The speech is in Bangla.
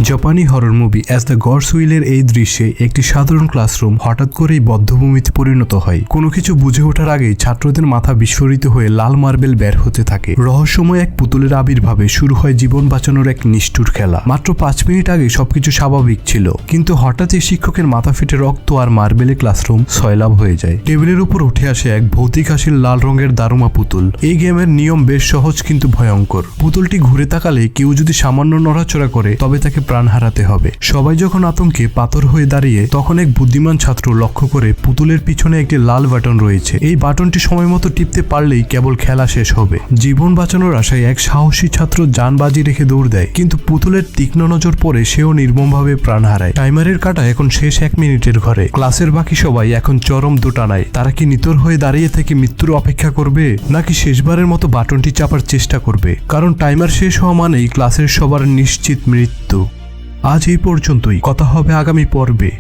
জাপানি horror movie as the gods উইলের এই দৃশ্যে একটি সাধারণ ক্লাসরুম হঠাৎ করেই বদ্ধভূমিতে পরিণত হয়। কোনো কিছু বুঝে ওঠার আগেই ছাত্রদের মাথা বিস্ফোরিত হয়ে লাল মার্বেল বের হতে থাকে। রহস্যময় এক পুতুলের আবির্ভাবে শুরু হয় জীবন বাঁচানোর এক নিষ্ঠুর খেলা। মাত্র 5 মিনিট আগে সবকিছু স্বাভাবিক ছিল, কিন্তু হঠাৎই শিক্ষকের মাথা ফেটে রক্ত আর মার্বেলে ক্লাসরুম সয়লাভ হয়ে যায়। টেবিলের উপর উঠে আসে এক ভৌতিক হাসির লাল রঙের দারুমা পুতুল। এই গেমের নিয়ম বেশ সহজ কিন্তু ভয়ঙ্কর। পুতুলটি ঘুরে তাকালে কেউ যদি সামান্য নড়াচড়া করে তবে তাকে প্রাণ হারাতে হবে। সবাই যখন আতঙ্কে পাথর হয়ে দাঁড়িয়ে, তখন এক বুদ্ধিমান ছাত্র লক্ষ্য করে পুতুলের পিছনে একটি লাল বাটন রয়েছে। এই বাটনটি সময় মতো টিপতে পারলেই কেবল খেলা শেষ হবে। জীবন বাঁচানোর আশায় এক সাহসী ছাত্র জান বাজি রেখে দৌড় দেয়, কিন্তু পুতুলের তীক্ষ্ণ নজর পড়ে সেও নির্মমভাবে প্রাণ হারায়। টাইমারের কাঁটা এখন শেষ 1 মিনিটের ঘরে। ক্লাসের বাকি সবাই এখন চরম দোটানায়। তারা কি নিতর হয়ে দাঁড়িয়ে থেকে মৃত্যুর অপেক্ষা করবে, নাকি শেষবারের মতো বাটনটি চাপার চেষ্টা করবে? কারণ টাইমার শেষ হওয়া মানেই ক্লাসের সবার নিশ্চিত মৃত্যু। আজ এই পর্যন্তই, কথা হবে আগামী পর্বে।